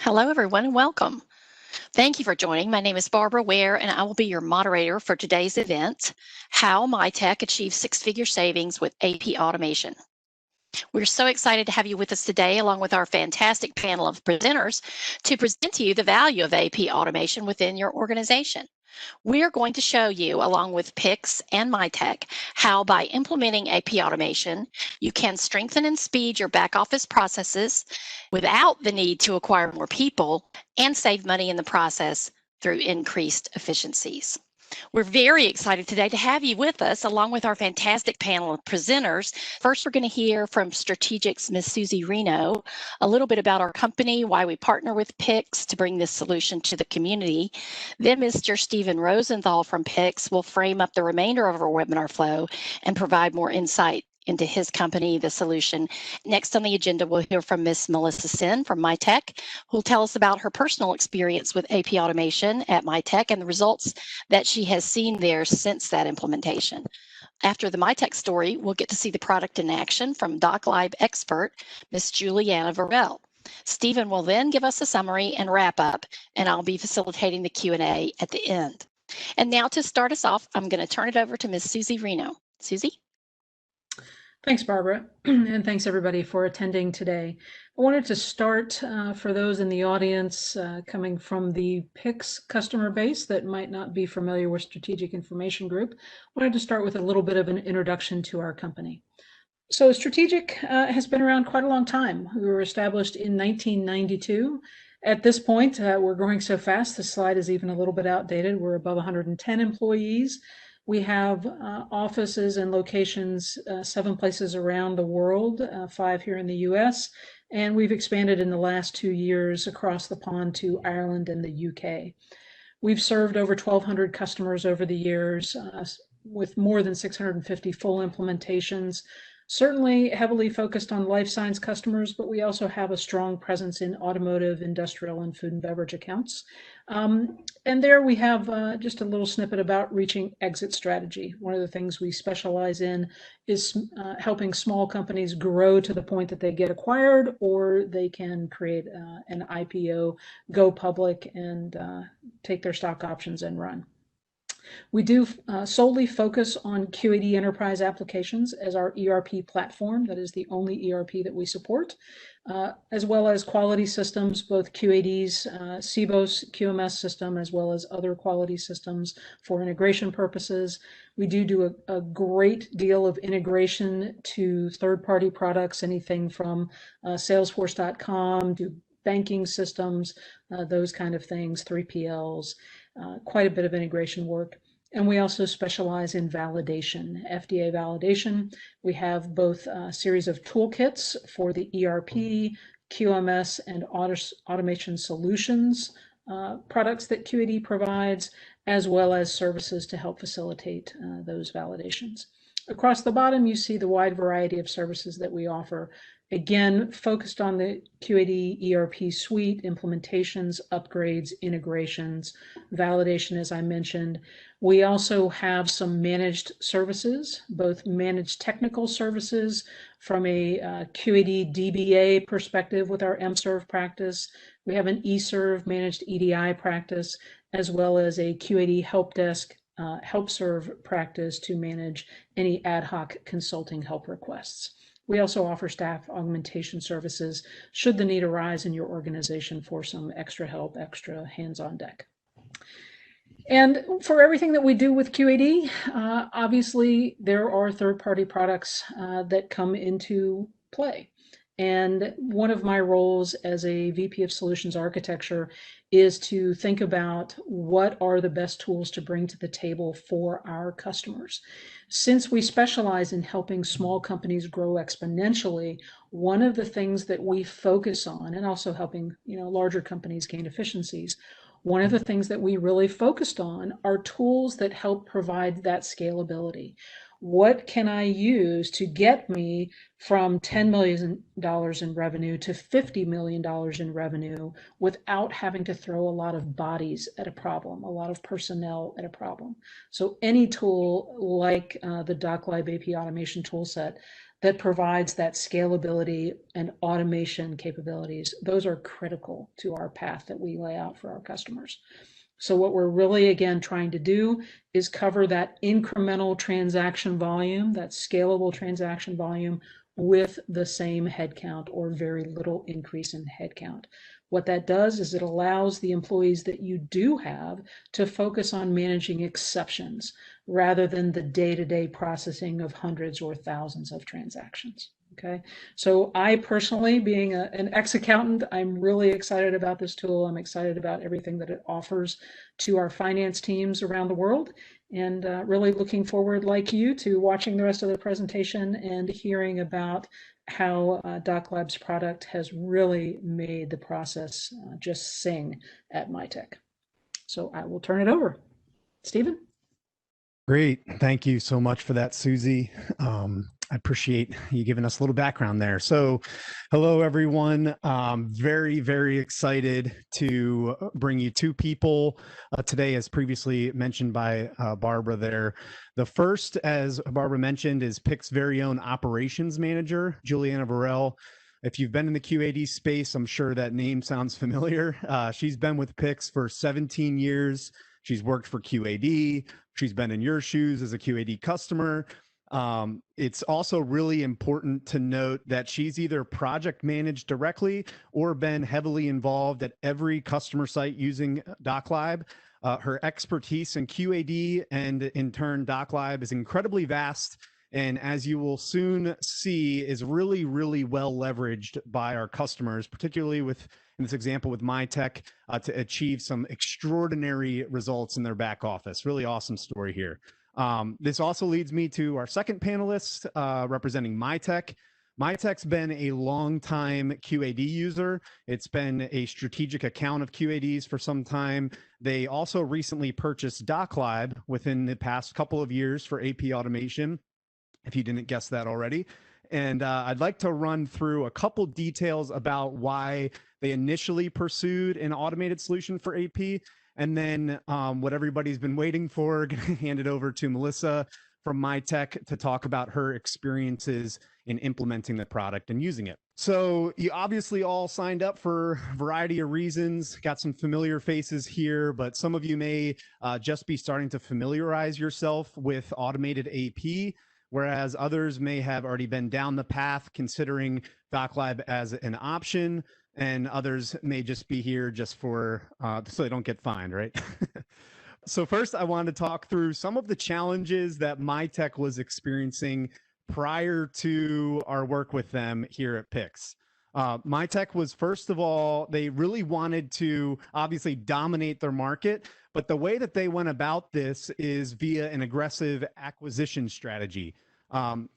Hello, everyone, and welcome. Thank you for joining. My name is Barbara Ware, and I will be your moderator for today's event, How Mitek Achieves Six-Figure Savings with AP Automation. We're so excited to have you with us today, along with our fantastic panel of presenters, to present to you the value of AP automation within your organization. We are going to show you, along with Pix and Mitek, how by implementing AP automation, you can strengthen and speed your back office processes without the need to acquire more people and save money in the process through increased efficiencies. We're very excited today to have you with us, along with our fantastic panel of presenters. First, we're going to hear from Strategic's Ms. Susie Reno, a little bit about our company, why we partner with Pix to bring this solution to the community. Then Mr. Stephen Rosenthal from Pix will frame up the remainder of our webinar flow and provide more insight into his company, the solution. Next on the agenda, we'll hear from Ms. Melissa Sin from Mitek, who will tell us about her personal experience with AP automation at Mitek and the results that she has seen there since that implementation. After the Mitek story, we'll get to see the product in action from DocLive expert, Ms. Juliana Varel. Stephen will then give us a summary and wrap up, and I'll be facilitating the Q&A at the end. And now to start us off, I'm going to turn it over to Ms. Susie Reno. Susie? Thanks, Barbara, and thanks everybody for attending today. I wanted to start for those in the audience coming from the Pix customer base that might not be familiar with Strategic Information Group. I wanted to start with a little bit of an introduction to our company. So Strategic has been around quite a long time. We were established in 1992. At this point, we're growing so fast, the slide is even a little bit outdated. We're above 110 employees. We have offices and locations 7 places around the world, 5 here in the US, and we've expanded in the last 2 years across the pond to Ireland and the UK. We've served over 1,200 customers over the years with more than 650 full implementations, certainly heavily focused on life science customers, but we also have a strong presence in automotive, industrial, and food and beverage accounts. And there we have just a little snippet about reaching exit strategy. One of the things we specialize in is helping small companies grow to the point that they get acquired, or they can create an IPO, go public, and take their stock options and run. We do solely focus on QAD enterprise applications as our ERP platform. That is the only ERP that we support, as well as quality systems, both QAD's CBOS QMS system, as well as other quality systems for integration purposes. We do a great deal of integration to third-party products, anything from Salesforce.com to banking systems, those kind of things, 3PLs. Quite a bit of integration work. And we also specialize in validation, FDA validation. We have both a series of toolkits for the ERP, QMS, and automation solutions products that QAD provides, as well as services to help facilitate those validations. Across the bottom, you see the wide variety of services that we offer. Again, focused on the QAD ERP suite, implementations, upgrades, integrations, validation, as I mentioned. We also have some managed services, both managed technical services from a QAD DBA perspective with our MServe practice. We have an eServe managed EDI practice, as well as a QAD help desk HelpServe practice to manage any ad hoc consulting help requests. We also offer staff augmentation services should the need arise in your organization for some extra help, extra hands on deck. And for everything that we do with QAD, obviously there are third-party products that come into play. And one of my roles as a VP of Solutions Architecture is to think about what are the best tools to bring to the table for our customers. Since we specialize in helping small companies grow exponentially, one of the things that we focus on, and also helping larger companies gain efficiencies, one of the things that we really focused on are tools that help provide that scalability. What can I use to get me from $10 million in revenue to $50 million in revenue without having to throw a lot of bodies at a problem, a lot of personnel at a problem? So any tool like the DocLive AP automation toolset that provides that scalability and automation capabilities. Those are critical to our path that we lay out for our customers. So what we're really, again, trying to do is cover that incremental transaction volume, that scalable transaction volume, with the same headcount or very little increase in headcount. What that does is it allows the employees that you do have to focus on managing exceptions rather than the day-to-day processing of hundreds or thousands of transactions. Okay, so I personally, being an ex-accountant, I'm really excited about this tool. I'm excited about everything that it offers to our finance teams around the world, and really looking forward, like you, to watching the rest of the presentation and hearing about how DocLab's product has really made the process just sing at Mitek. So I will turn it over. Stephen? Great. Thank you so much for that, Susie. I appreciate you giving us a little background there. So hello, everyone. Very, very excited to bring you two people today, as previously mentioned by Barbara there. The first, as Barbara mentioned, is PIC's very own operations manager, Juliana Burrell. If you've been in the QAD space, I'm sure that name sounds familiar. She's been with PIC's for 17 years. She's worked for QAD. She's been in your shoes as a QAD customer. It's also really important to note that she's either project managed directly or been heavily involved at every customer site using DocLab. Her expertise in QAD and in turn DocLab is incredibly vast, and as you will soon see, is really, really well leveraged by our customers, particularly with, in this example with Mitek, to achieve some extraordinary results in their back office. Really awesome story here. This also leads me to our second panelist representing Mitek. Mitek's been a long-time QAD user. It's been a strategic account of QAD's for some time. They also recently purchased DocLab within the past couple of years for AP automation, if you didn't guess that already. And I'd like to run through a couple details about why they initially pursued an automated solution for AP. And then what everybody's been waiting for, going to hand it over to Melissa from Mitek to talk about her experiences in implementing the product and using it. So you obviously all signed up for a variety of reasons, got some familiar faces here, but some of you may just be starting to familiarize yourself with automated AP, whereas others may have already been down the path considering DocLab as an option, and others may just be here just for so they don't get fined, right? So first, I wanted to talk through some of the challenges that Mitek was experiencing prior to our work with them here at PICS. Mitek was, first of all, they really wanted to obviously dominate their market, but the way that they went about this is via an aggressive acquisition strategy.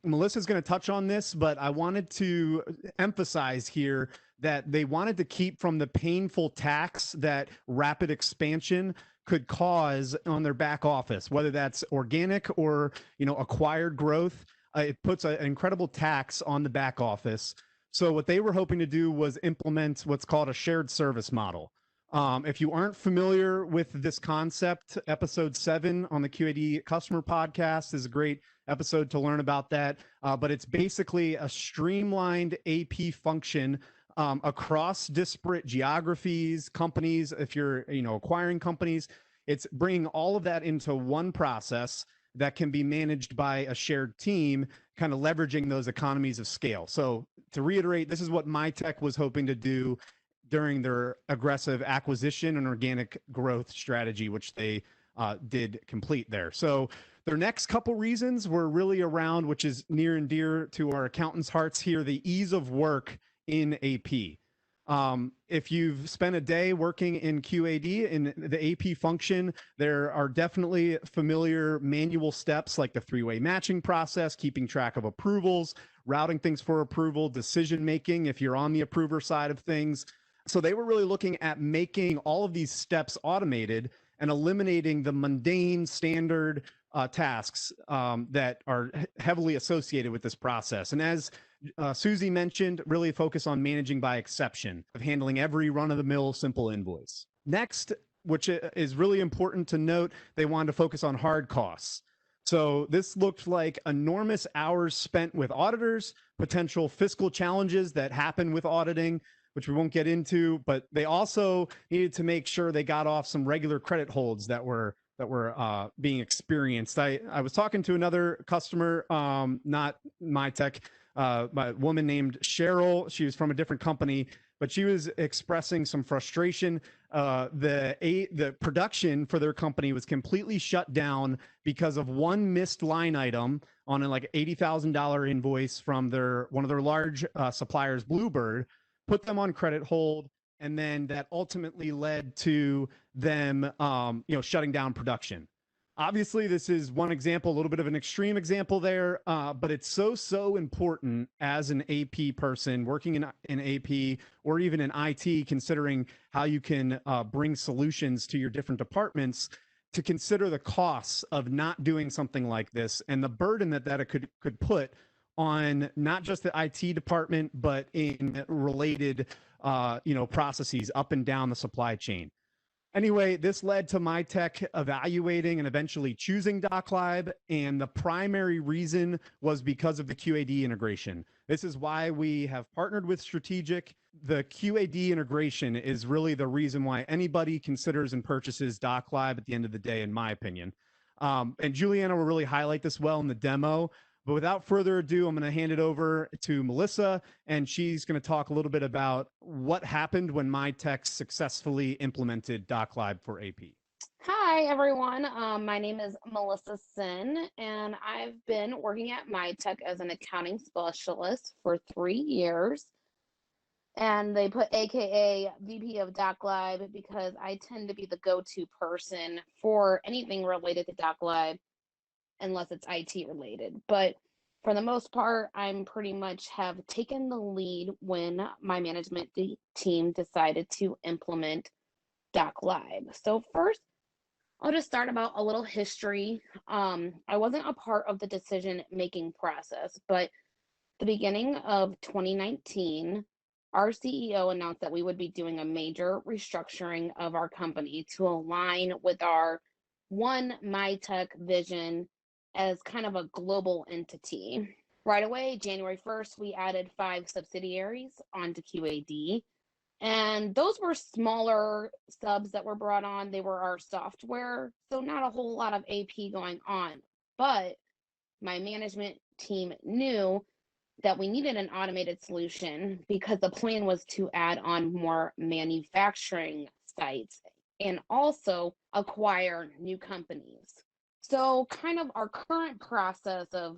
Melissa's going to touch on this, but I wanted to emphasize here that they wanted to keep from the painful tax that rapid expansion could cause on their back office, whether that's organic or acquired growth. It puts an incredible tax on the back office. So what they were hoping to do was implement what's called a shared service model. If you aren't familiar with this concept, episode 7 on the QAD customer podcast is a great episode to learn about that. But it's basically a streamlined AP function across disparate geographies, companies. If you're acquiring companies, it's bringing all of that into one process that can be managed by a shared team, kind of leveraging those economies of scale. So to reiterate, this is what Mitek was hoping to do during their aggressive acquisition and organic growth strategy, which they did complete there. So their next couple reasons were really around, which is near and dear to our accountants' hearts here, the ease of work in AP. If you've spent a day working in QAD in the AP function, there are definitely familiar manual steps like the three-way matching process, keeping track of approvals, routing things for approval, decision-making if you're on the approver side of things. So they were really looking at making all of these steps automated and eliminating the mundane standard tasks that are heavily associated with this process. And as Susie mentioned, really focus on managing by exception, of handling every run-of-the-mill simple invoice. Next, which is really important to note, they wanted to focus on hard costs. So this looked like enormous hours spent with auditors, potential fiscal challenges that happen with auditing, which we won't get into, but they also needed to make sure they got off some regular credit holds that were being experienced. I was talking to another customer, not Mitek, a woman named Cheryl. She was from a different company, but she was expressing some frustration. The production for their company was completely shut down because of one missed line item on a like $80,000 invoice from one of their large suppliers, Bluebird, put them on credit hold, and then that ultimately led to them shutting down production. Obviously, this is one example, a little bit of an extreme example there, but it's so important as an AP person working in AP or even in IT, considering how you can bring solutions to your different departments, to consider the costs of not doing something like this and the burden that it could put on not just the IT department, but in related processes up and down the supply chain. Anyway, this led to Mitek evaluating and eventually choosing DocLive, and the primary reason was because of the QAD integration. This is why we have partnered with Strategic. The QAD integration is really the reason why anybody considers and purchases DocLive at the end of the day, in my opinion. And Juliana will really highlight this well in the demo. But without further ado, I'm going to hand it over to Melissa, and she's going to talk a little bit about what happened when Mitek successfully implemented DocLive for AP. Hi, everyone. My name is Melissa Sin, and I've been working at Mitek as an accounting specialist for 3 years. And they put AKA VP of DocLive because I tend to be the go-to person for anything related to DocLive, unless it's IT related. But for the most part, I'm pretty much have taken the lead when my management team decided to implement DocLive. So first, I'll just start about a little history. I wasn't a part of the decision-making process, but the beginning of 2019, our CEO announced that we would be doing a major restructuring of our company to align with our one Mitek vision as kind of a global entity. Right away, January 1st, we added 5 subsidiaries onto QAD. And those were smaller subs that were brought on. They were our software, so not a whole lot of AP going on. But my management team knew that we needed an automated solution because the plan was to add on more manufacturing sites and also acquire new companies. So kind of our current process of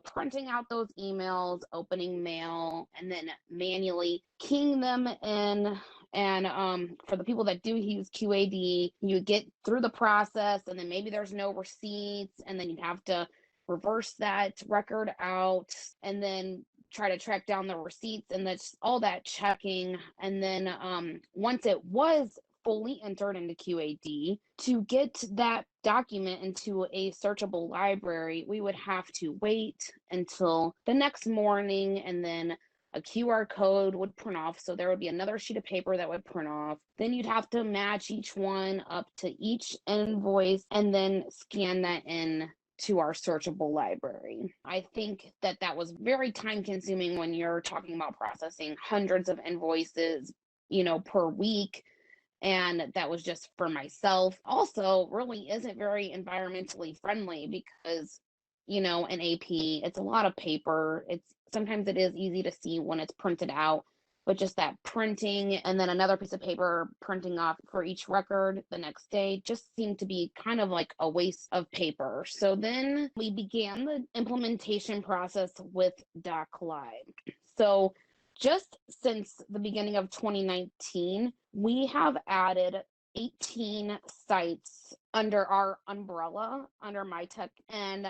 printing out those emails, opening mail, and then manually keying them in. And for the people that do use QAD, you get through the process and then maybe there's no receipts, and then you have to reverse that record out and then try to track down the receipts, and that's all that checking. And then once it was fully entered into QAD, to get that document into a searchable library, we would have to wait until the next morning, and then a QR code would print off. So there would be another sheet of paper that would print off. Then you'd have to match each one up to each invoice and then scan that in to our searchable library. I think that was very time consuming when you're talking about processing hundreds of invoices, per week. And that was just for myself. Also, really isn't very environmentally friendly because, in AP, it's a lot of paper. Sometimes it is easy to see when it's printed out, but just that printing and then another piece of paper printing off for each record the next day just seemed to be kind of like a waste of paper. So then we began the implementation process with DocLive. So just since the beginning of 2019, we have added 18 sites under our umbrella, under Mitek, and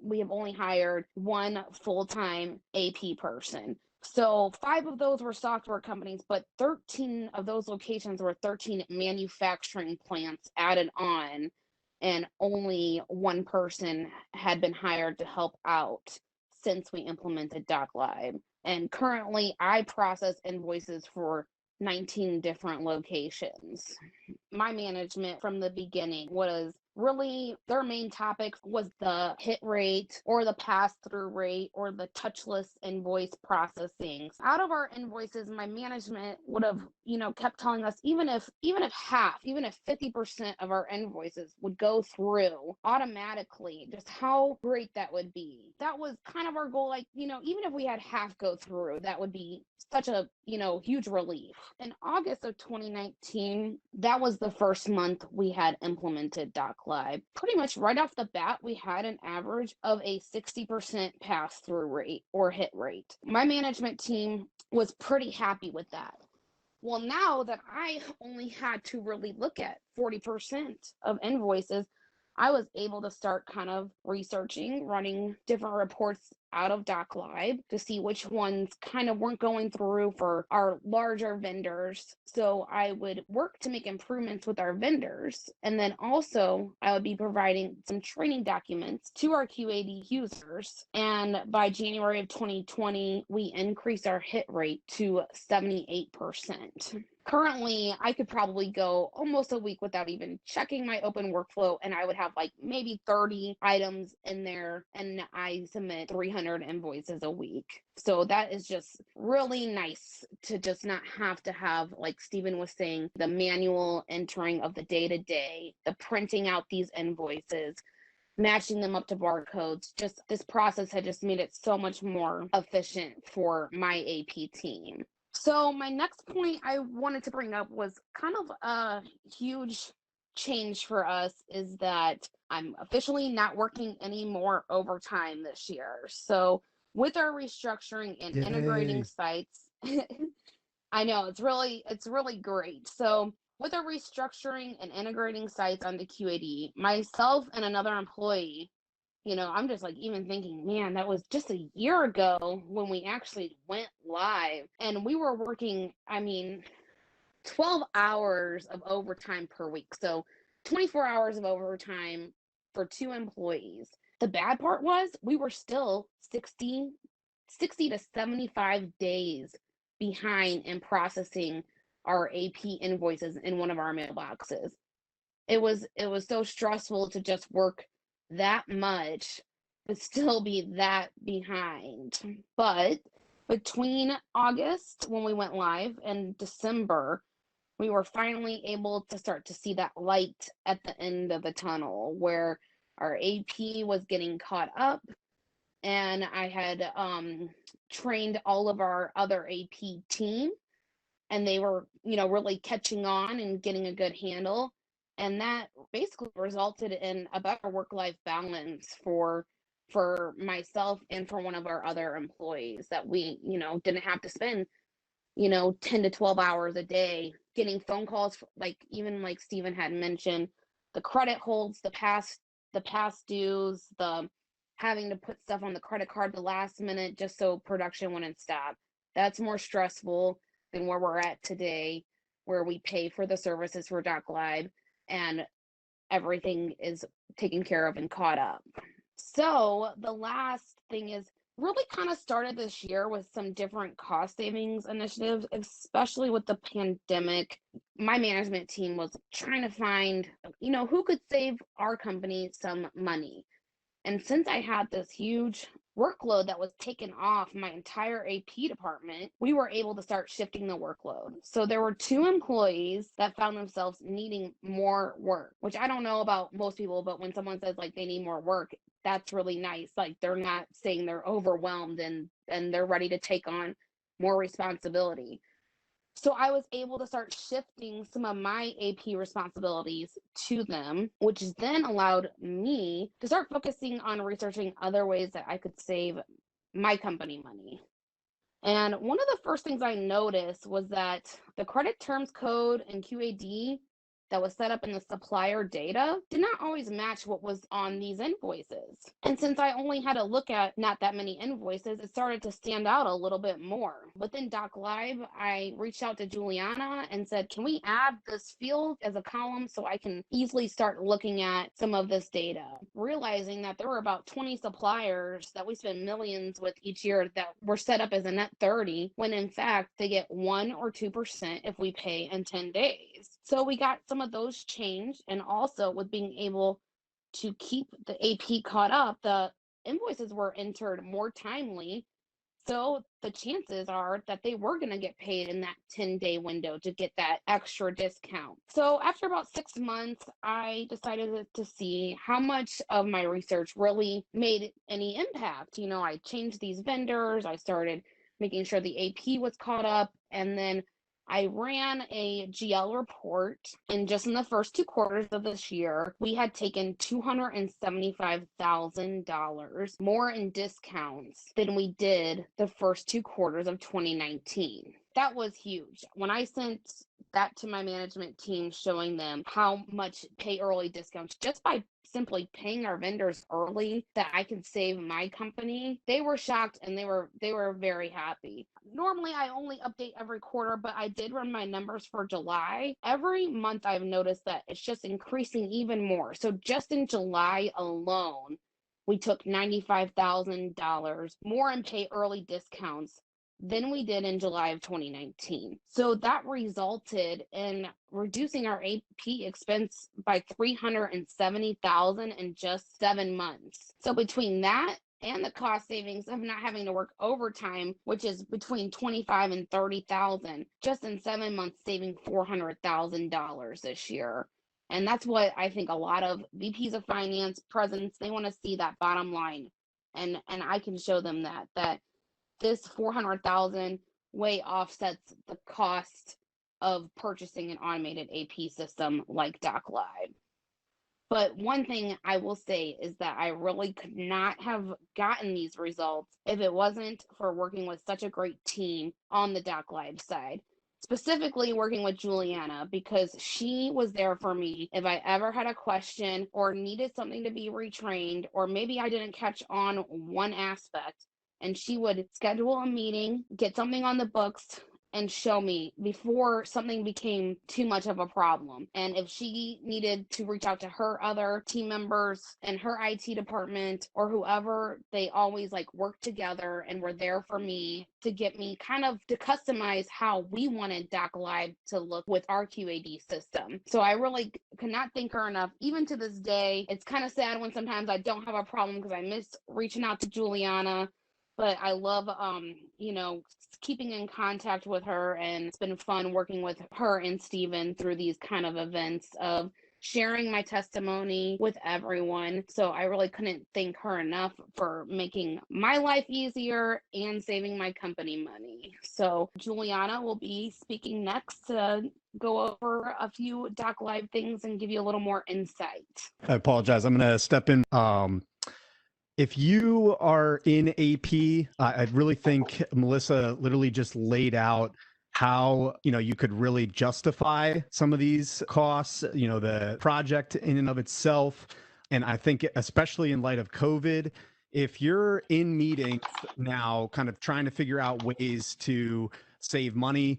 we have only hired 1 full-time AP person. So 5 of those were software companies, but 13 of those locations were 13 manufacturing plants added on, and only 1 person had been hired to help out since we implemented DocLive. And currently, I process invoices for 19 different locations. My management from the beginning was really their main topic was the hit rate or the pass-through rate or the touchless invoice processing. Out of our invoices, my management would have, kept telling us even if 50% of our invoices would go through automatically, just how great that would be. That was kind of our goal. Like, even if we had half go through, that would be such a, huge relief. In August of 2019, that was the first month we had implemented Doc Live. Pretty much right off the bat, we had an average of a 60% pass-through rate or hit rate. My management team was pretty happy with that. Well, now that I only had to really look at 40% of invoices, I was able to start kind of researching, running different reports out of Doc Live to see which ones kind of weren't going through for our larger vendors. So I would work to make improvements with our vendors. And then also I would be providing some training documents to our QAD users. And by January of 2020, we increased our hit rate to 78%. Currently, I could probably go almost a week without even checking my open workflow, and I would have like maybe 30 items in there, and I submit 300 invoices a week. So that is just really nice to just not have to have, like Stephen was saying, the manual entering of the day-to-day, the printing out these invoices, matching them up to barcodes. Just this process had just made it so much more efficient for my AP team. So my next point I wanted to bring up was kind of a huge change for us is that I'm officially not working any more overtime this year. So with our restructuring and integrating sites, I know it's really great. So with our restructuring and integrating sites onto QAD, myself and another employee, I'm just like even thinking, man, that was just a year ago when we actually went live and we were working, 12 hours of overtime per week. So 24 hours of overtime for 2 employees. The bad part was we were still 60 to 75 days behind in processing our AP invoices in one of our mailboxes. It was so stressful to just work that much but still be that behind. But between August when we went live and December, we were finally able to start to see that light at the end of the tunnel where our AP was getting caught up, and I had trained all of our other AP team, and they were, really catching on and getting a good handle. And that basically resulted in a better work-life balance for myself and for one of our other employees, that we, didn't have to spend, 10 to 12 hours a day getting phone calls, even like Stephen had mentioned, the credit holds, the past dues, the having to put stuff on the credit card the last minute just so production wouldn't stop. That's more stressful than where we're at today, where we pay for the services for Doc Live and everything is taken care of and caught up. So the last thing is really kind of started this year with some different cost savings initiatives, especially with the pandemic. My management team was trying to find, who could save our company some money. And since I had this huge workload that was taken off my entire AP department, we were able to start shifting the workload. So there were 2 employees that found themselves needing more work, which I don't know about most people, but when someone says like they need more work, that's really nice. Like they're not saying they're overwhelmed and they're ready to take on more responsibility. So I was able to start shifting some of my AP responsibilities to them, which then allowed me to start focusing on researching other ways that I could save my company money. And one of the first things I noticed was that the credit terms code in QAD that was set up in the supplier data did not always match what was on these invoices. And since I only had to look at not that many invoices, it started to stand out a little bit more. Within Doc Live, I reached out to Juliana and said, can we add this field as a column so I can easily start looking at some of this data? Realizing that there were about 20 suppliers that we spend millions with each year that were set up as a net 30, when in fact they get 1 or 2% if we pay in 10 days. So we got some of those changed, and also with being able to keep the AP caught up, the invoices were entered more timely. So the chances are that they were going to get paid in that 10-day window to get that extra discount. So after about 6 months, I decided to see how much of my research really made any impact. I changed these vendors, I started making sure the AP was caught up, and then I ran a GL report, and just in the first 2 quarters of this year, we had taken $275,000 more in discounts than we did the first 2 quarters of 2019. That was huge. When I sent that to my management team, showing them how much pay early discounts, just by simply paying our vendors early, that I could save my company, they were shocked and they were very happy. Normally I only update every quarter, but I did run my numbers for July. Every month I've noticed that it's just increasing even more. So just in July alone, we took $95,000 more in pay early discounts than we did in July of 2019. So that resulted in reducing our AP expense by $370,000 in just 7 months. So between that and the cost savings of not having to work overtime, which is between $25,000 and $30,000, just in 7 months, saving $400,000 this year. And that's what I think a lot of VPs of finance, presidents, they want to see, that bottom line. And I can show them that this $400,000 way offsets the cost of purchasing an automated AP system like DocLive. But one thing I will say is that I really could not have gotten these results if it wasn't for working with such a great team on the DocLive side. Specifically working with Juliana, because she was there for me if I ever had a question or needed something to be retrained, or maybe I didn't catch on one aspect. And she would schedule a meeting, get something on the books, and show me before something became too much of a problem. And if she needed to reach out to her other team members and her IT department or whoever, they always worked together and were there for me to get me kind of to customize how we wanted DocLive to look with our QAD system. So I really could not thank her enough. Even to this day, it's kind of sad when sometimes I don't have a problem because I miss reaching out to Juliana. But I love, keeping in contact with her, and it's been fun working with her and Steven through these kind of events of sharing my testimony with everyone. So I really couldn't thank her enough for making my life easier and saving my company money. So Juliana will be speaking next to go over a few DocLive things and give you a little more insight. I apologize. I'm going to step in. If you are in AP, I really think Melissa literally just laid out how, you could really justify some of these costs, the project in and of itself. And I think especially in light of COVID, if you're in meetings now kind of trying to figure out ways to save money,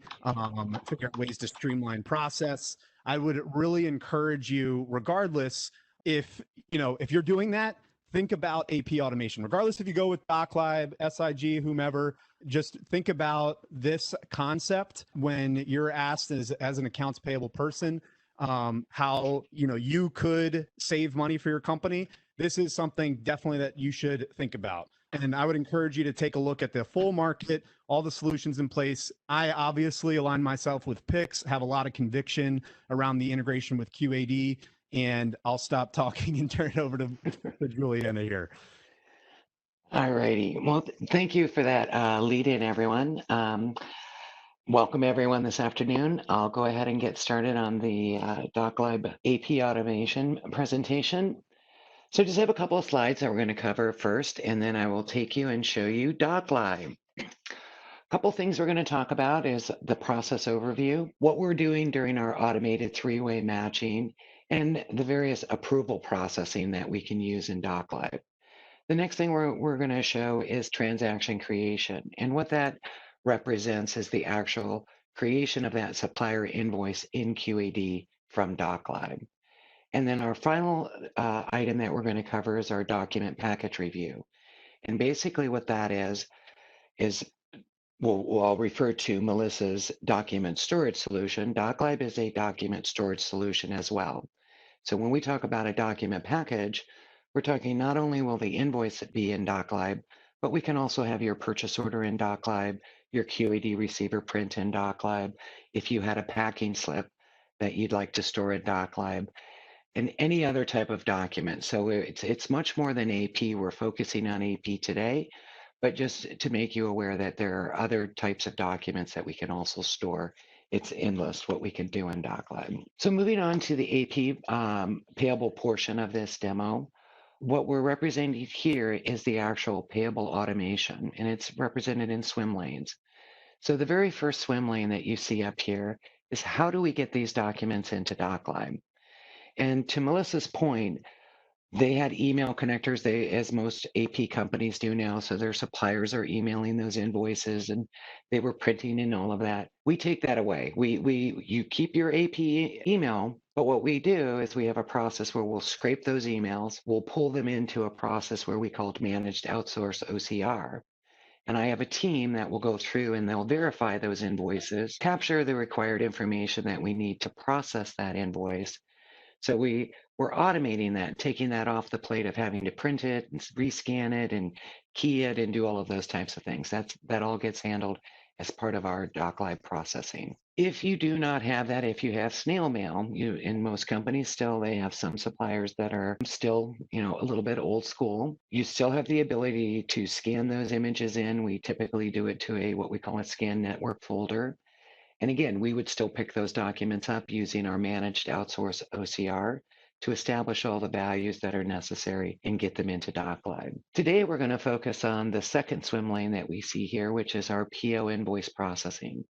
figure out ways to streamline process, I would really encourage you, regardless, if you're doing that, think about AP automation. Regardless if you go with DocLive, SIG, whomever, just think about this concept when you're asked as an accounts payable person, how you could save money for your company. This is something definitely that you should think about. And I would encourage you to take a look at the full market, all the solutions in place. I obviously align myself with PIX, have a lot of conviction around the integration with QAD. And I'll stop talking and turn it over to Juliana here. All righty. Well, thank you for that lead in, everyone. Welcome, everyone, this afternoon. I'll go ahead and get started on the DocLive AP automation presentation. So just have a couple of slides that we're going to cover first, and then I will take you and show you DocLive. A couple things we're going to talk about is the process overview, what we're doing during our automated three-way matching, and the various approval processing that we can use in DocLive. The next thing we're going to show is transaction creation, and what that represents is the actual creation of that supplier invoice in QAD from DocLive. And then our final item that we're going to cover is our document package review. And basically what that is I'll refer to Melissa's document storage solution. DocLive is a document storage solution as well. So when we talk about a document package, we're talking not only will the invoice be in DocLib, but we can also have your purchase order in DocLib, your QAD receiver print in DocLib, if you had a packing slip that you'd like to store in DocLib, and any other type of document. So it's much more than AP. We're focusing on AP today, but just to make you aware that there are other types of documents that we can also store. It's endless what we can do in DocLib. So moving on to the AP payable portion of this demo, what we're representing here is the actual payable automation, and it's represented in swim lanes. So the very first swim lane that you see up here is how do we get these documents into DocLib? And to Melissa's point, they had email connectors, as most AP companies do now. So their suppliers are emailing those invoices and they were printing and all of that. We take that away. You keep your AP email, but what we do is we have a process where we'll scrape those emails, we'll pull them into a process where we call it managed outsource OCR. And I have a team that will go through and they'll verify those invoices, capture the required information that we need to process that invoice. So we're automating that, taking that off the plate of having to print it and rescan it and key it and do all of those types of things. That all gets handled as part of our DocLib processing. If you do not have that, if you have snail mail, in most companies still, they have some suppliers that are still, a little bit old school. You still have the ability to scan those images in. We typically do it to what we call a scan network folder. And again, we would still pick those documents up using our managed outsource OCR to establish all the values that are necessary and get them into DocLib. Today, we're going to focus on the second swim lane that we see here, which is our PO invoice processing.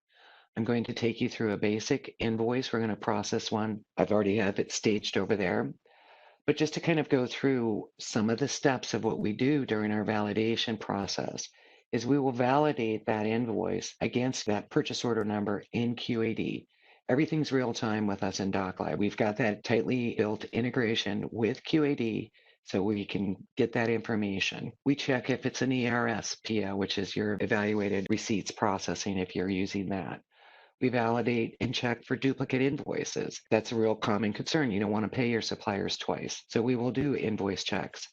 I'm going to take you through a basic invoice. We're going to process one. I've already have it staged over there. But just to kind of go through some of the steps of what we do during our validation process is we will validate that invoice against that purchase order number in QAD. Everything's real time with us in DocLib. We've got that tightly built integration with QAD so we can get that information. We check if it's an ERS PO, which is your evaluated receipts processing if you're using that. We validate and check for duplicate invoices. That's a real common concern. You don't want to pay your suppliers twice. So we will do invoice checks.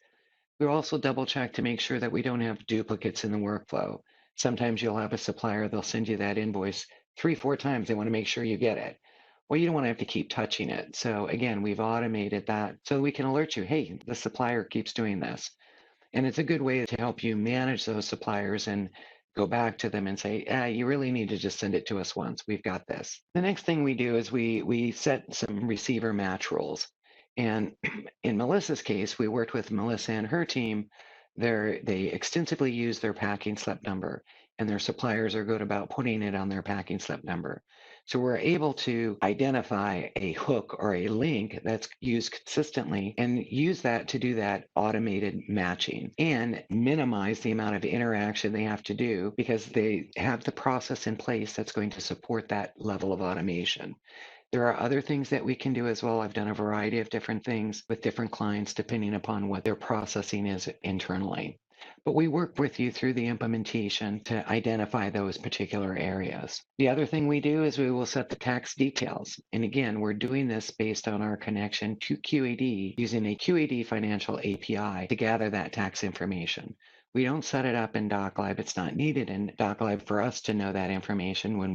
We'll also double check to make sure that we don't have duplicates in the workflow. Sometimes you'll have a supplier, they'll send you that invoice 3-4 times. They want to make sure you get it. Well, you don't want to have to keep touching it. So again, we've automated that so we can alert you, hey, the supplier keeps doing this. And it's a good way to help you manage those suppliers and go back to them and say, you really need to just send it to us once. We've got this. The next thing we do is we set some receiver match rules. And in Melissa's case, we worked with Melissa and her team. They extensively use their packing slip number, and their suppliers are good about putting it on their packing slip number. So we're able to identify a hook or a link that's used consistently and use that to do that automated matching and minimize the amount of interaction they have to do because they have the process in place that's going to support that level of automation. There are other things that we can do as well. I've done a variety of different things with different clients depending upon what their processing is internally. But we work with you through the implementation to identify those particular areas. The other thing we do is we will set the tax details. And again, we're doing this based on our connection to QAD using a QAD financial API to gather that tax information. We don't set it up in DocLib. It's not needed in DocLib for us to know that information when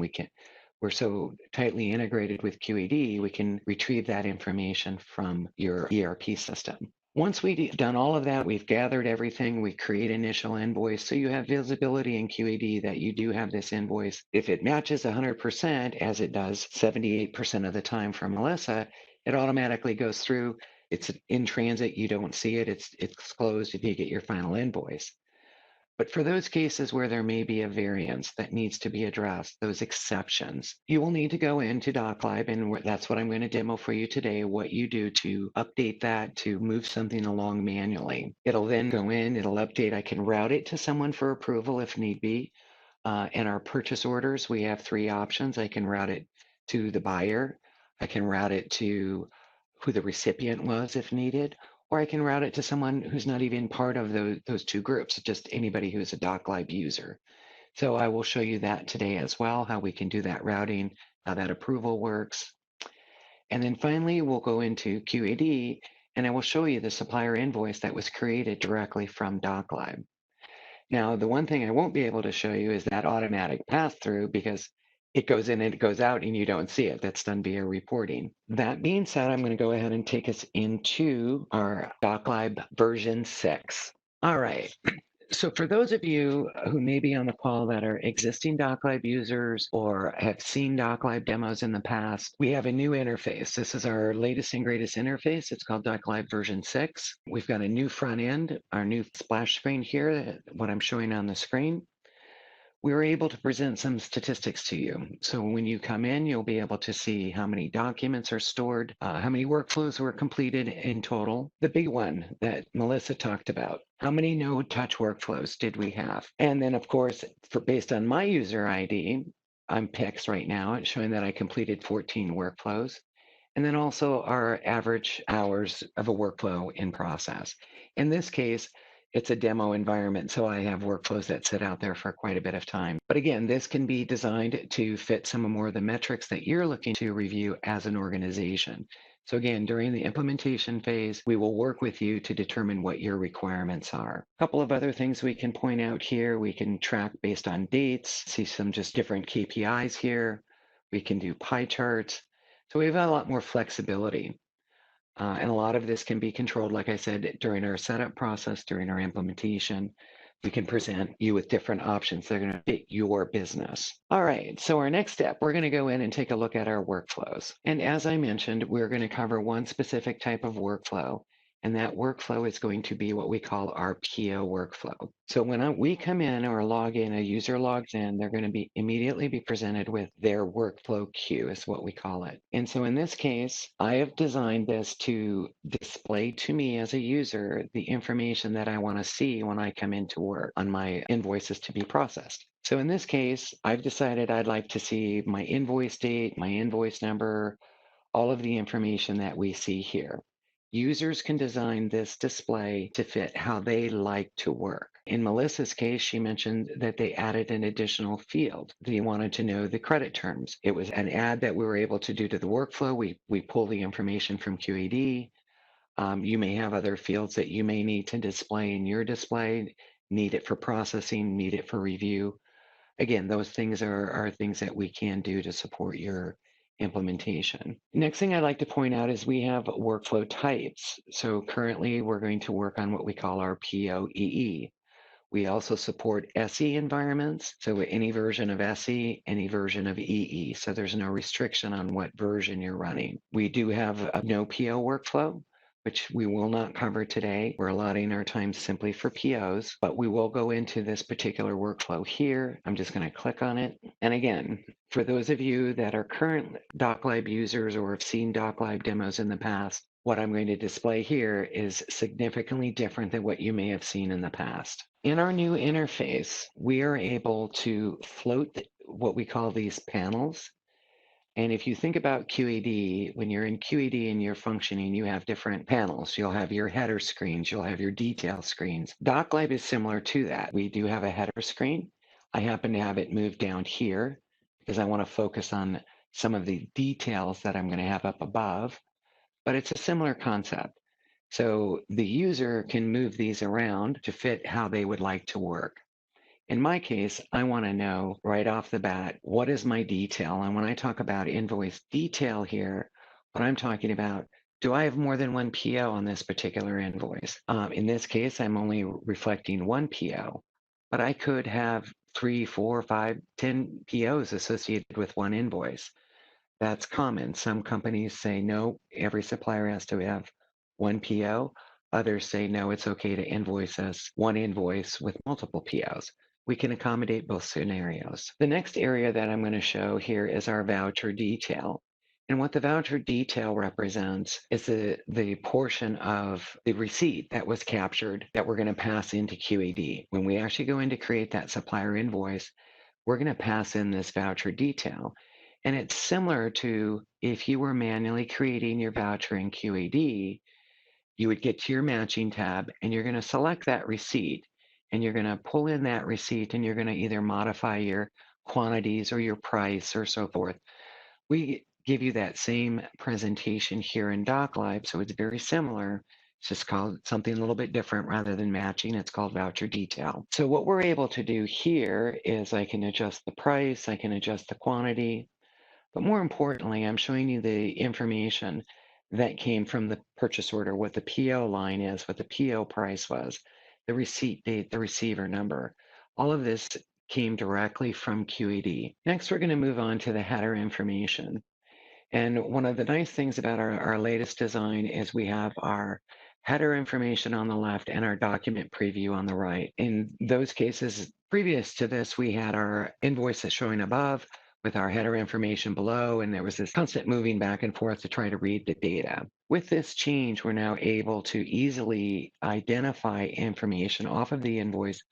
we're so tightly integrated with QAD, we can retrieve that information from your ERP system. Once we've done all of that, we've gathered everything, we create initial invoice. So you have visibility in QAD that you do have this invoice. If it matches 100%, as it does 78% of the time for Melissa, it automatically goes through. It's in transit. You don't see it. It's closed if you get your final invoice. But for those cases where there may be a variance that needs to be addressed, those exceptions, you will need to go into DocLib, and that's what I'm going to demo for you today, what you do to update that, to move something along manually. It'll then go in, it'll update. I can route it to someone for approval if need be. In our purchase orders, we have 3 options. I can route it to the buyer. I can route it to who the recipient was if needed, or I can route it to someone who's not even part of those 2 groups, just anybody who's a DocLib user. So I will show you that today as well, how we can do that routing, how that approval works. And then finally, we'll go into QAD, and I will show you the supplier invoice that was created directly from DocLib. Now, the one thing I won't be able to show you is that automatic pass-through because it goes in and it goes out and you don't see it. That's done via reporting. That being said, I'm going to go ahead and take us into our DocLib version 6. All right. So for those of you who may be on the call that are existing DocLib users or have seen DocLib demos in the past, we have a new interface. This is our latest and greatest interface. It's called DocLib version 6. We've got a new front end, our new splash screen here, what I'm showing on the screen. We were able to present some statistics to you. So when you come in, you'll be able to see how many documents are stored, how many workflows were completed in total. The big one that Melissa talked about, how many no-touch workflows did we have? And then, of course, based on my user ID, I'm PIX right now. It's showing that I completed 14 workflows. And then also our average hours of a workflow in process. In this case, it's a demo environment, so I have workflows that sit out there for quite a bit of time. But again, this can be designed to fit some more of the metrics that you're looking to review as an organization. So again, during the implementation phase, we will work with you to determine what your requirements are. A couple of other things we can point out here. We can track based on dates, see some just different KPIs here. We can do pie charts. So we have a lot more flexibility. And a lot of this can be controlled, like I said, during our setup process, during our implementation. We can present you with different options that are going to fit your business. All right, so our next step, we're going to go in and take a look at our workflows. And as I mentioned, we're going to cover one specific type of workflow. And that workflow is going to be what we call our PO workflow. So when we come in or log in, a user logs in, they're going to be immediately be presented with their workflow queue is what we call it. And so in this case, I have designed this to display to me as a user the information that I want to see when I come into work on my invoices to be processed. So in this case, I've decided I'd like to see my invoice date, my invoice number, all of the information that we see here. Users can design this display to fit how they like to work. In Melissa's case, she mentioned that they added an additional field. They wanted to know the credit terms. It was an add that we were able to do to the workflow. We pull the information from QAD. You may have other fields that you may need to display in your display, need it for processing, need it for review. Again, those things are things that we can do to support your implementation. Next thing I'd like to point out is we have workflow types. So currently we're going to work on what we call our POEE. We also support SE environments. So any version of SE, any version of EE. So there's no restriction on what version you're running. We do have a no PO workflow, which we will not cover today. We're allotting our time simply for POs, but we will go into this particular workflow here. I'm just going to click on it. And again, for those of you that are current DocLib users or have seen DocLib demos in the past, what I'm going to display here is significantly different than what you may have seen in the past. In our new interface, we are able to float what we call these panels. And if you think about QAD, when you're in QAD and you're functioning, you have different panels. You'll have your header screens, you'll have your detail screens. DocLib is similar to that. We do have a header screen. I happen to have it moved down here because I want to focus on some of the details that I'm going to have up above, but it's a similar concept. So the user can move these around to fit how they would like to work. In my case, I want to know right off the bat, what is my detail? And when I talk about invoice detail here, what I'm talking about, do I have more than one PO on this particular invoice? In this case, I'm only reflecting one PO, but I could have 3, 4, 5, 10 POs associated with one invoice. That's common. Some companies say, no, every supplier has to have one PO. Others say, no, it's okay to invoice us one invoice with multiple POs. We can accommodate both scenarios. The next area that I'm going to show here is our voucher detail. And what the voucher detail represents is the portion of the receipt that was captured that we're going to pass into QAD. When we actually go in to create that supplier invoice, we're going to pass in this voucher detail. And it's similar to if you were manually creating your voucher in QAD, you would get to your matching tab and you're going to select that receipt and you're going to pull in that receipt and you're going to either modify your quantities or your price or so forth. We give you that same presentation here in DocLib. So it's very similar. It's just called something a little bit different rather than matching. It's called voucher detail. So what we're able to do here is I can adjust the price, I can adjust the quantity, but more importantly, I'm showing you the information that came from the purchase order, what the PO line is, what the PO price was, the receipt date, the receiver number. All of this came directly from QED. Next, we're going to move on to the header information. And one of the nice things about our latest design is we have our header information on the left and our document preview on the right. In those cases, previous to this, we had our invoices showing above with our header information below, and there was this constant moving back and forth to try to read the data. With this change, we're now able to easily identify information off of the invoice,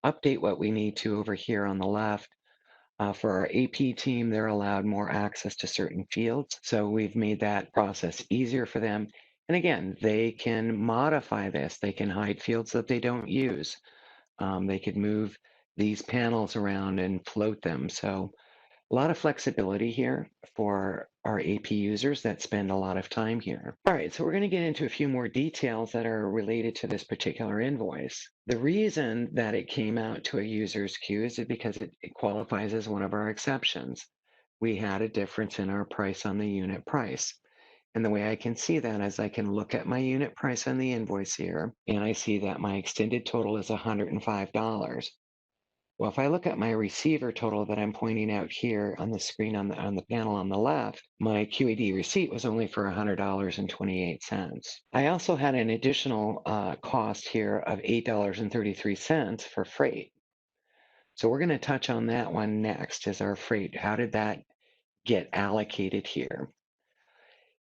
update what we need to over here on the left. For our AP team, they're allowed more access to certain fields. So we've made that process easier for them. And again, they can modify this. They can hide fields that they don't use. They could move these panels around and float them. So a lot of flexibility here for our AP users that spend a lot of time here. All right, so we're going to get into a few more details that are related to this particular invoice. The reason that it came out to a user's queue is because it qualifies as one of our exceptions. We had a difference in our price on the unit price. And the way I can see that is I can look at my unit price on the invoice here, and I see that my extended total is $105. Well, if I look at my receiver total that I'm pointing out here on the screen on the panel on the left, my QED receipt was only for $100.28. I also had an additional cost here of $8.33 for freight. So we're going to touch on that one next, is our freight. How did that get allocated here?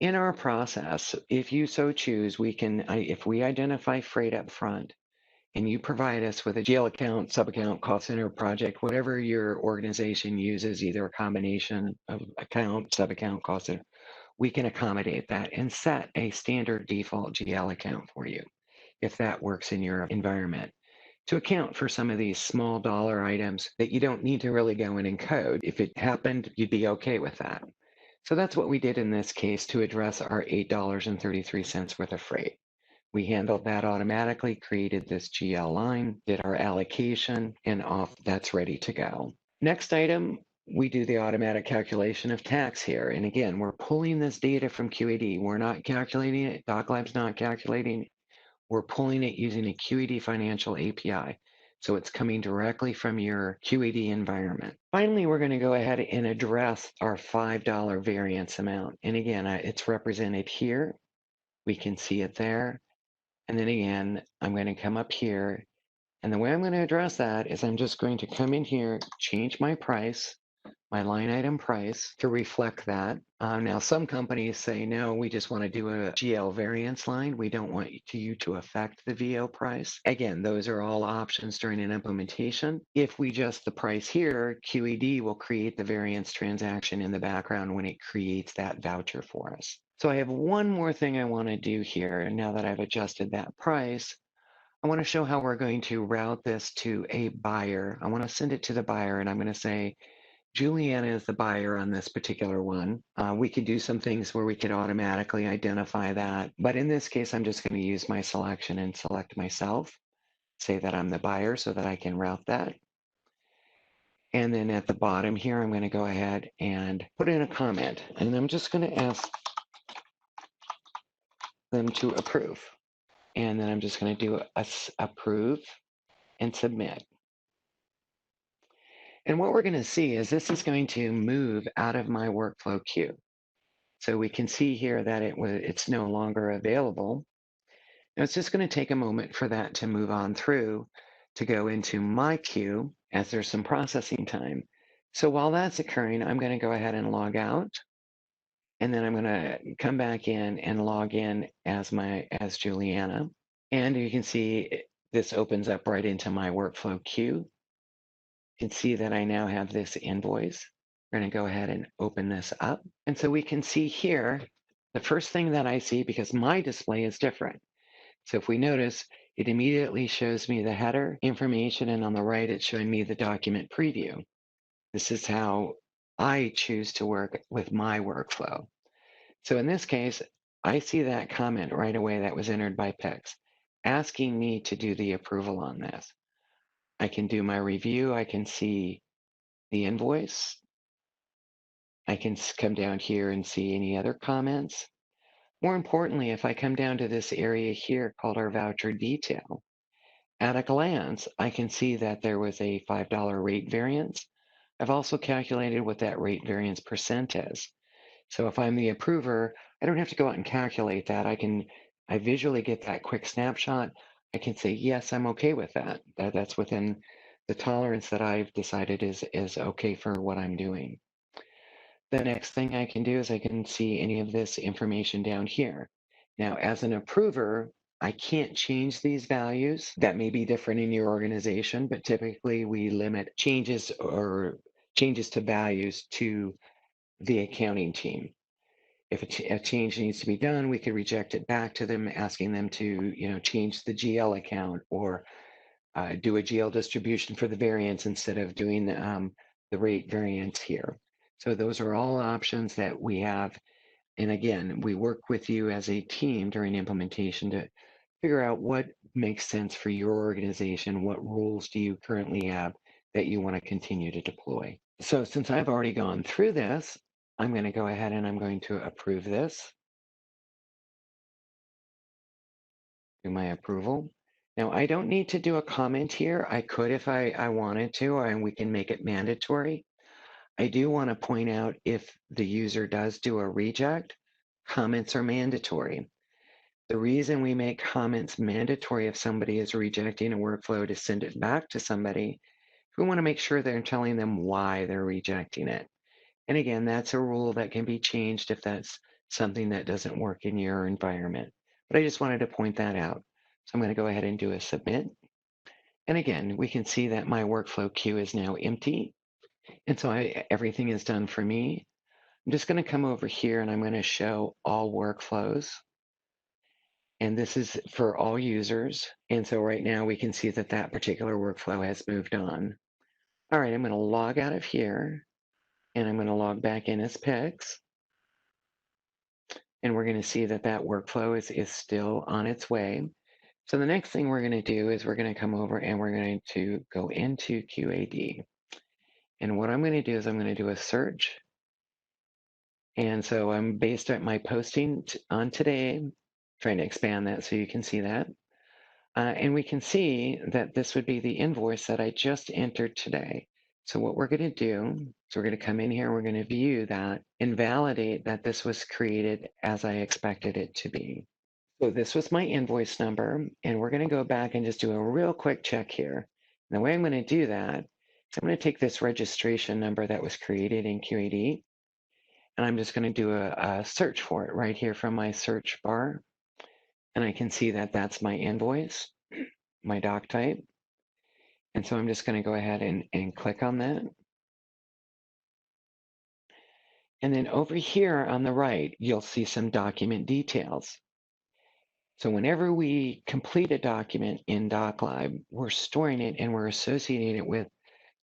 In our process, if you so choose, we can, if we identify freight up front, and you provide us with a GL account, sub-account, cost center, project, whatever your organization uses, either a combination of account, sub-account, cost center, we can accommodate that and set a standard default GL account for you, if that works in your environment, to account for some of these small dollar items that you don't need to really go in and code. If it happened, you'd be okay with that. So that's what we did in this case to address our $8.33 worth of freight. We handled that automatically, created this GL line, did our allocation, and off that's ready to go. Next item, we do the automatic calculation of tax here. And again, we're pulling this data from QED. We're not calculating it. DocLab's not calculating it. We're pulling it using a QED financial API. So it's coming directly from your QED environment. Finally, we're going to go ahead and address our $5 variance amount. And again, it's represented here. We can see it there. And then again, I'm going to come up here. And the way I'm going to address that is I'm just going to come in here, change my price, my line item price to reflect that. Now, some companies say, no, we just want to do a GL variance line. We don't want you to affect the VO price. Again, those are all options during an implementation. If we adjust the price here, QED will create the variance transaction in the background when it creates that voucher for us. So I have one more thing I want to do here. And now that I've adjusted that price, I want to show how we're going to route this to a buyer. I want to send it to the buyer, and I'm going to say, Juliana is the buyer on this particular one. We could do some things where we could automatically identify that. But in this case, I'm just going to use my selection and select myself, say that I'm the buyer so that I can route that. And then at the bottom here, I'm going to go ahead and put in a comment. And I'm just going to ask them to approve. And then I'm just going to do a approve and submit. And what we're going to see is this is going to move out of my workflow queue. So we can see here that it's no longer available. Now it's just going to take a moment for that to move on through to go into my queue as there's some processing time. So while that's occurring, I'm going to go ahead and log out. And then I'm going to come back in and log in as Juliana. And you can see this opens up right into my workflow queue. You can see that I now have this invoice. We're going to go ahead and open this up. And so we can see here, the first thing that I see, because my display is different. So if we notice, it immediately shows me the header information, and on the right, it's showing me the document preview. This is how I choose to work with my workflow. So in this case, I see that comment right away that was entered by PIX, asking me to do the approval on this. I can do my review. I can see the invoice. I can come down here and see any other comments. More importantly, if I come down to this area here called our voucher detail, at a glance, I can see that there was a $5 rate variance. I've also calculated what that rate variance percent is. So if I'm the approver, I don't have to go out and calculate that. I visually get that quick snapshot. I can say, yes, I'm okay with that. That's within the tolerance that I've decided is okay for what I'm doing. The next thing I can do is I can see any of this information down here. Now, as an approver, I can't change these values. That may be different in your organization, but typically we limit changes to values to the accounting team. If a change needs to be done, we could reject it back to them, asking them to, change the GL account or do a GL distribution for the variance instead of doing the rate variance here. So those are all options that we have. And again, we work with you as a team during implementation to figure out what makes sense for your organization. What rules do you currently have that you want to continue to deploy? So since I've already gone through this, I'm going to go ahead and I'm going to approve this. Do my approval. Now, I don't need to do a comment here. I could if I wanted to, and we can make it mandatory. I do want to point out if the user does do a reject, comments are mandatory. The reason we make comments mandatory if somebody is rejecting a workflow to send it back to somebody, we want to make sure they're telling them why they're rejecting it. And again, that's a rule that can be changed if that's something that doesn't work in your environment. But I just wanted to point that out. So I'm going to go ahead and do a submit. And again, we can see that my workflow queue is now empty. And so everything is done for me. I'm just going to come over here and I'm going to show all workflows. And this is for all users. And so right now we can see that that particular workflow has moved on. All right, I'm going to log out of here and I'm going to log back in as PIX. And we're going to see that that workflow is still on its way. So the next thing we're going to do is we're going to come over and we're going to go into QAD. And what I'm going to do is I'm going to do a search. And so I'm based on my posting on today, trying to expand that so you can see that. And we can see that this would be the invoice that I just entered today. So what we're going to do is we're going to come in here, we're going to view that and validate that this was created as I expected it to be. So this was my invoice number, and we're going to go back and just do a real quick check here. And the way I'm going to do that is I'm going to take this registration number that was created in QAD, and I'm just going to do a search for it right here from my search bar. And I can see that that's my invoice, my doc type. And so I'm just going to go ahead and click on that. And then over here on the right, you'll see some document details. So whenever we complete a document in DocLib, we're storing it and we're associating it with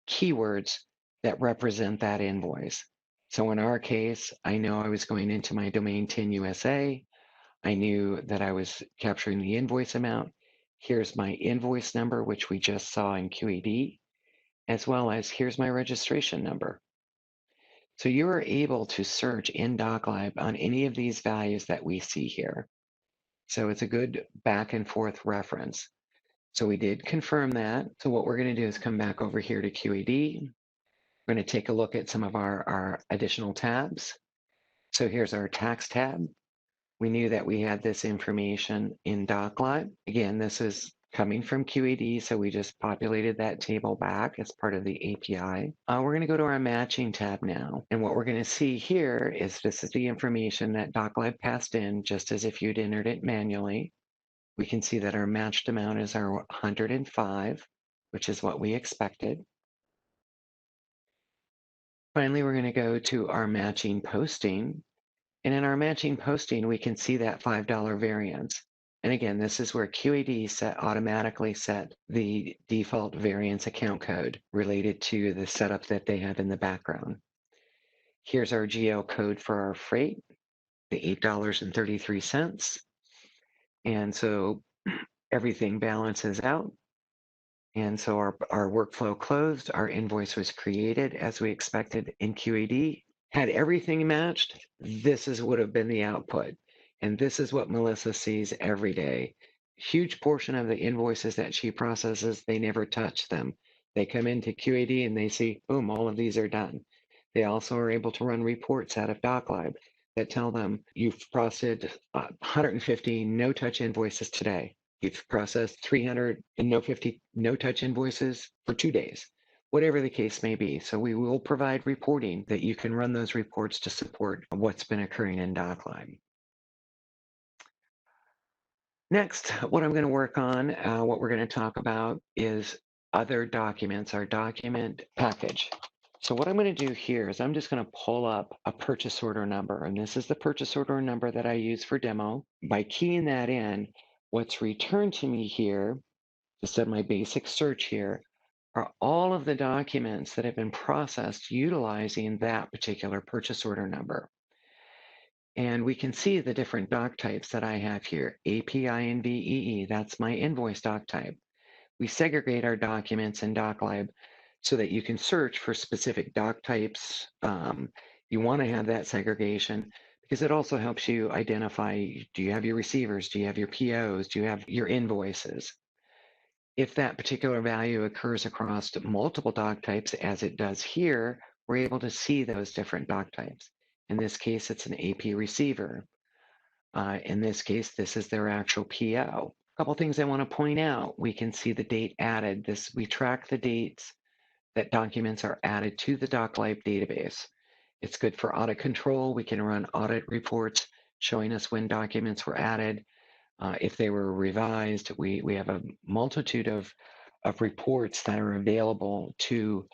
keywords that represent that invoice. So in our case, I know I was going into my domain 10 USA. I knew that I was capturing the invoice amount. Here's my invoice number, which we just saw in QAD, as well as here's my registration number. So you are able to search in DocLib on any of these values that we see here. So it's a good back and forth reference. So we did confirm that. So what we're going to do is come back over here to QAD. We're going to take a look at some of our additional tabs. So here's our tax tab. We knew that we had this information in DocLib. Again, this is coming from QAD, so we just populated that table back as part of the API. We're going to go to our matching tab now. And what we're going to see here is this is the information that DocLib passed in, just as if you'd entered it manually. We can see that our matched amount is our 105, which is what we expected. Finally, we're going to go to our matching posting. And in our matching posting, we can see that $5 variance. And again, this is where QAD automatically set the default variance account code related to the setup that they have in the background. Here's our GL code for our freight, the $8.33. And so everything balances out. And so our workflow closed, our invoice was created as we expected in QAD. Had everything matched, this would have been the output. And this is what Melissa sees every day. Huge portion of the invoices that she processes, they never touch them. They come into QAD and they see, boom, all of these are done. They also are able to run reports out of DocLib that tell them you've processed 150 no-touch invoices today. You've processed 300 no-touch invoices for 2 days, whatever the case may be. So we will provide reporting that you can run those reports to support what's been occurring in DocLib. Next, what I'm going to work on, what we're going to talk about is other documents, our document package. So what I'm going to do here is I'm just going to pull up a purchase order number, and this is the purchase order number that I use for demo. By keying that in, what's returned to me here, just at my basic search here, are all of the documents that have been processed utilizing that particular purchase order number. And we can see the different doc types that I have here. APINVEE, that's my invoice doc type. We segregate our documents in DocLib so that you can search for specific doc types. You want to have that segregation because it also helps you identify, do you have your receivers? Do you have your POs? Do you have your invoices? If that particular value occurs across multiple doc types, as it does here, we're able to see those different doc types. In this case, it's an AP receiver. In this case, this is their actual PO. A couple things I want to point out. We can see the date added. We track the dates that documents are added to the DocLib database. It's good for audit control. We can run audit reports showing us when documents were added. If they were revised, we have a multitude of reports that are available to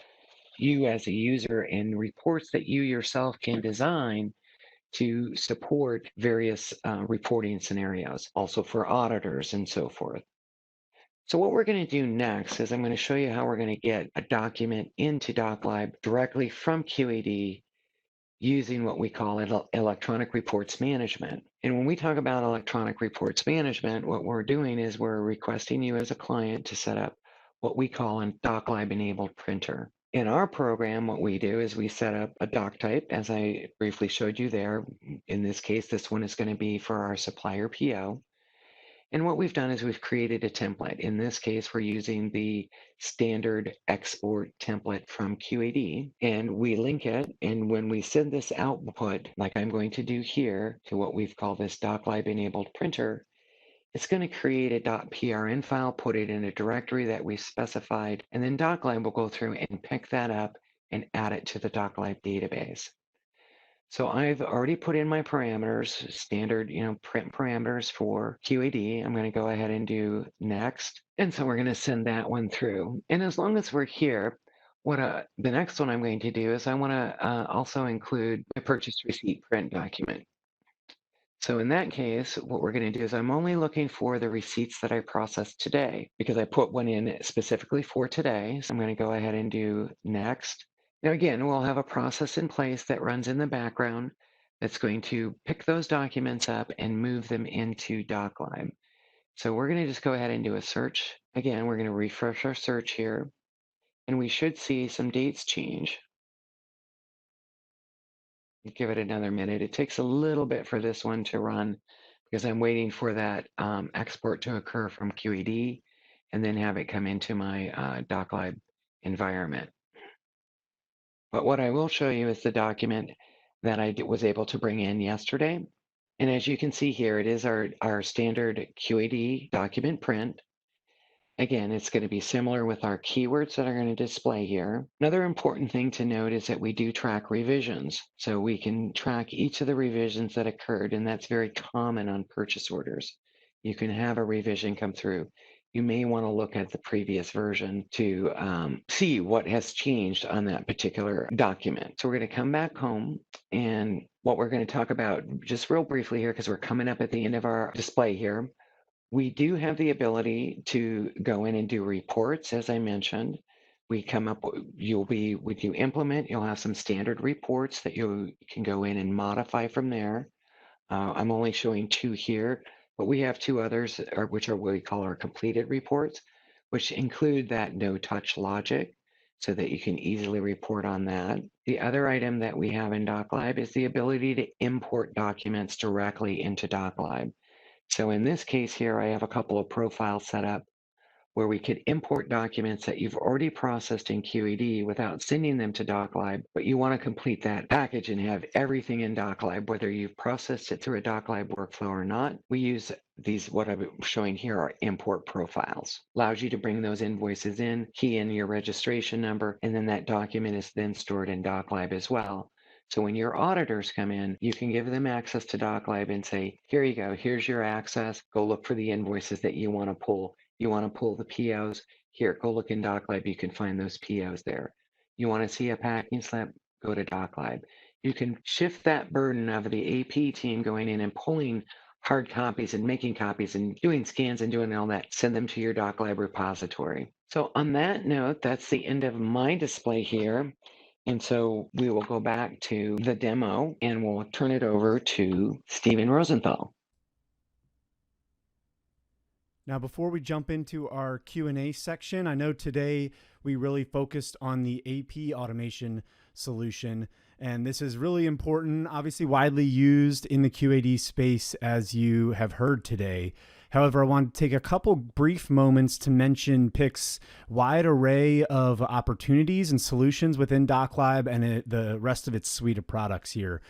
you as a user and reports that you yourself can design to support various reporting scenarios, also for auditors and so forth. So what we're going to do next is I'm going to show you how we're going to get a document into DocLib directly from QAD using what we call electronic reports management. And when we talk about electronic reports management, what we're doing is we're requesting you as a client to set up what we call a DocLib enabled printer. In our program, what we do is we set up a doc type, as I briefly showed you there. In this case, this one is going to be for our supplier PO. And what we've done is we've created a template. In this case, we're using the standard export template from QAD, and we link it. And when we send this output, like I'm going to do here, to what we've called this DocLib enabled printer, it's going to create a .prn file, put it in a directory that we specified, and then DocLib will go through and pick that up and add it to the DocLib database. So I've already put in my parameters, standard, print parameters for QAD. I'm going to go ahead and do next. And so we're going to send that one through. And as long as we're here, the next one I'm going to do is I want to also include a purchase receipt print document. So in that case, what we're going to do is I'm only looking for the receipts that I processed today because I put one in specifically for today. So I'm going to go ahead and do next. Now, again, we'll have a process in place that runs in the background that's going to pick those documents up and move them into DocLib. So we're going to just go ahead and do a search. Again, we're going to refresh our search here, and we should see some dates change. Give it another minute. It takes a little bit for this one to run because I'm waiting for that export to occur from QED and then have it come into my DocLib environment. But what I will show you is the document that I was able to bring in yesterday. And as you can see here, it is our standard QAD document print. Again, it's going to be similar with our keywords that are going to display here. Another important thing to note is that we do track revisions. So we can track each of the revisions that occurred, and that's very common on purchase orders. You can have a revision come through. You may want to look at the previous version to see what has changed on that particular document. So we're going to come back home, and what we're going to talk about just real briefly here, because we're coming up at the end of our display here. We do have the ability to go in and do reports, as I mentioned. you'll be, when you implement, you'll have some standard reports that you can go in and modify from there. I'm only showing 2 here, but we have 2 others, which are what we call our completed reports, which include that no-touch logic so that you can easily report on that. The other item that we have in DocLib is the ability to import documents directly into DocLib. So in this case here, I have a couple of profiles set up where we could import documents that you've already processed in QED without sending them to DocLib, but you want to complete that package and have everything in DocLib, whether you've processed it through a DocLib workflow or not. We use these, what I'm showing here are import profiles. Allows you to bring those invoices in, key in your registration number, and then that document is then stored in DocLib as well. So when your auditors come in, you can give them access to DocLib and say, here you go, here's your access, go look for the invoices that you want to pull. You want to pull the POs, here, go look in DocLib, you can find those POs there. You want to see a packing slip, go to DocLib. You can shift that burden of the AP team going in and pulling hard copies and making copies and doing scans and doing all that, send them to your DocLib repository. So on that note, that's the end of my display here. And so we will go back to the demo and we'll turn it over to Stephen Rosenthal. Now, before we jump into our Q&A section, I know today we really focused on the AP automation solution, and this is really important, obviously widely used in the QAD space, as you have heard today. However, I want to take a couple brief moments to mention PIC's wide array of opportunities and solutions within DocLib and the rest of its suite of products here.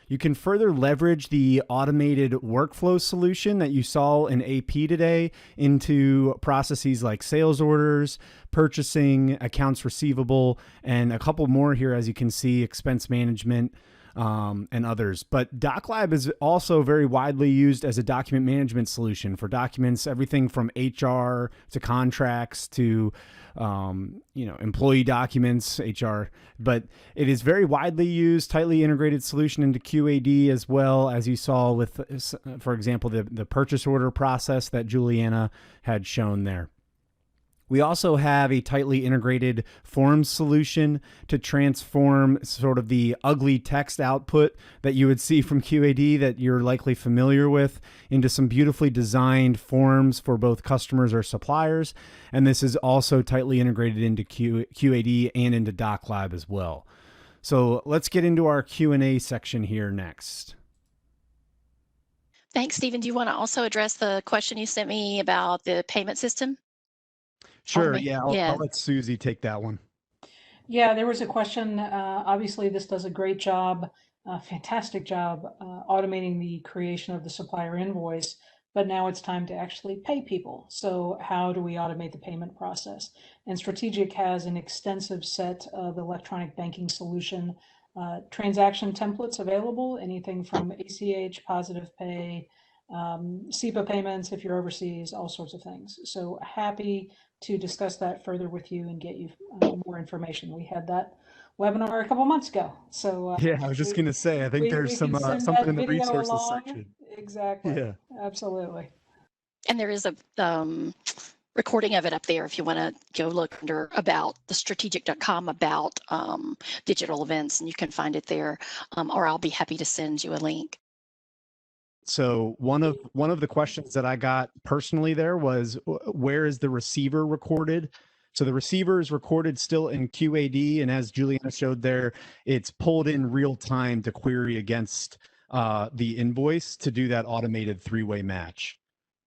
You can further leverage the automated workflow solution that you saw in AP today into processes like sales orders, purchasing, accounts receivable, and a couple more here, as you can see, expense management, and others. But DocLib is also very widely used as a document management solution for documents, everything from HR to contracts to employee documents, HR. But it is very widely used, tightly integrated solution into QAD, as well as you saw with, for example, the purchase order process that Juliana had shown there. We also have a tightly integrated forms solution to transform sort of the ugly text output that you would see from QAD that you're likely familiar with into some beautifully designed forms for both customers or suppliers. And this is also tightly integrated into QAD and into DocLib as well. So let's get into our Q&A section here next. Thanks, Stephen. Do you want to also address the question you sent me about the payment system? Sure. Yeah. I'll let Susie take that one. Yeah, there was a question. Obviously, this does a great job, fantastic job automating the creation of the supplier invoice, but now it's time to actually pay people. So how do we automate the payment process? And Strategic has an extensive set of electronic banking solution transaction templates available, anything from ACH, Positive Pay, SEPA payments if you're overseas, all sorts of things. So happy to discuss that further with you and get you more information. We had that webinar a couple months ago. So yeah, I was just going to say, I think there's some something in the resources section. Exactly. Yeah, absolutely. And there is a recording of it up there if you want to go look under about the strategic.com about digital events, and you can find it there, or I'll be happy to send you a link. So one of the questions that I got personally there was, where is the receiver recorded? So the receiver is recorded still in QAD, and as Juliana showed there, it's pulled in real time to query against the invoice to do that automated three-way match.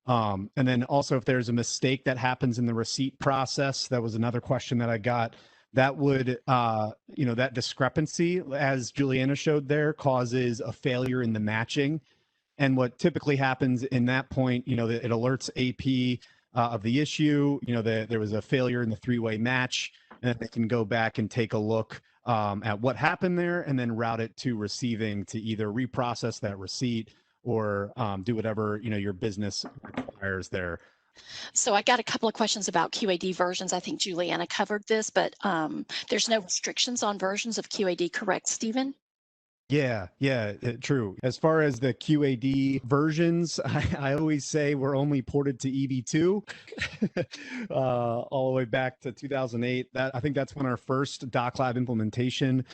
And then also, if there's a mistake that happens in the receipt process, that was another question that I got. That would, that discrepancy, as Juliana showed there, causes a failure in the matching. And what typically happens in that point, it alerts AP of the issue, that there was a failure in the three-way match, and they can go back and take a look at what happened there and then route it to receiving to either reprocess that receipt or do whatever, your business requires there. So I got a couple of questions about QAD versions. I think Juliana covered this, but there's no restrictions on versions of QAD, correct, Stephen? Yeah, true. As far as the QAD versions, I always say we're only ported to EV2 all the way back to 2008. I think that's when our first DocLab implementation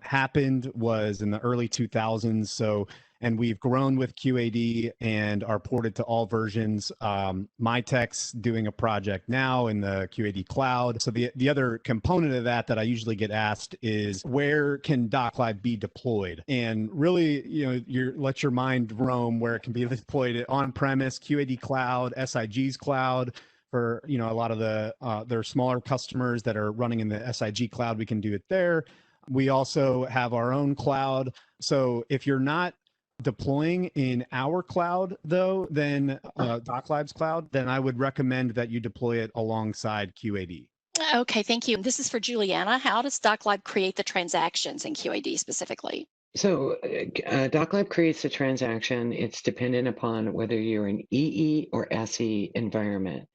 happened, was in the early 2000s. So, and we've grown with QAD and are ported to all versions. Mitek's doing a project now in the QAD cloud. So the other component of that I usually get asked is, where can DocLab be deployed? And really, let your mind roam where it can be deployed: on premise, QAD cloud, SIG's cloud. For a lot of their smaller customers that are running in the SIG cloud, we can do it there. We also have our own cloud. So if you're not deploying in our cloud, though, then DocLab's cloud, then I would recommend that you deploy it alongside QAD. Okay, thank you. This is for Juliana. How does DocLab create the transactions in QAD specifically? So DocLab creates the transaction. It's dependent upon whether you're an EE or SE environment.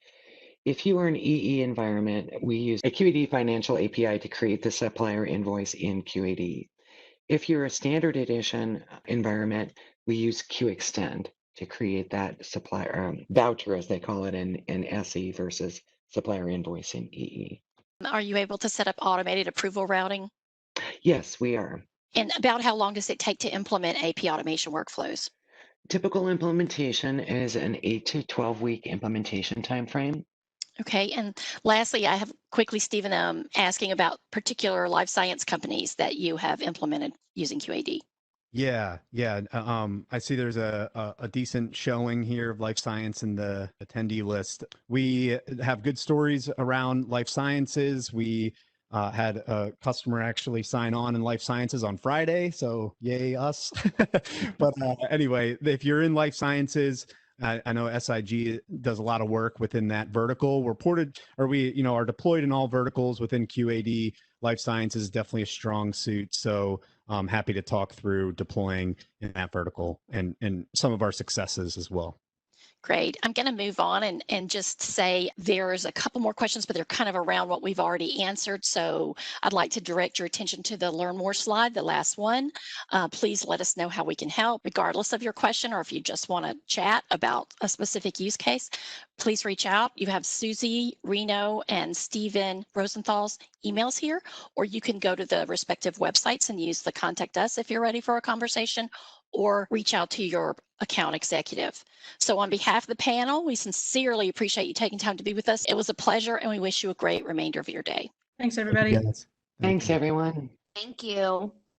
If you are an EE environment, we use a QAD financial API to create the supplier invoice in QAD. If you're a standard edition environment, we use QExtend to create that supplier voucher, as they call it in SE, versus supplier invoice in EE. Are you able to set up automated approval routing? Yes, we are. And about how long does it take to implement AP automation workflows? Typical implementation is an 8 to 12 week implementation timeframe. Okay, and lastly, I have quickly, Stephen, asking about particular life science companies that you have implemented using QAD. Yeah. I see there's a decent showing here of life science in the attendee list. We have good stories around life sciences. We had a customer actually sign on in life sciences on Friday, so yay us. But anyway, if you're in life sciences, I know SIG does a lot of work within that vertical. We're ported, or we are deployed in all verticals within QAD. Life sciences is definitely a strong suit. So I'm happy to talk through deploying in that vertical and some of our successes as well. Great. I'm going to move on and just say there's a couple more questions, but they're kind of around what we've already answered. So I'd like to direct your attention to the Learn More slide, the last one. Please let us know how we can help, regardless of your question, or if you just want to chat about a specific use case, please reach out. You have Susie Reno and Stephen Rosenthal's emails here, or you can go to the respective websites and use the contact us if you're ready for a conversation, or reach out to your account executive. So on behalf of the panel, we sincerely appreciate you taking time to be with us. It was a pleasure, and we wish you a great remainder of your day. Thanks, everybody. Thank you, guys. Thanks, everyone. Thank you.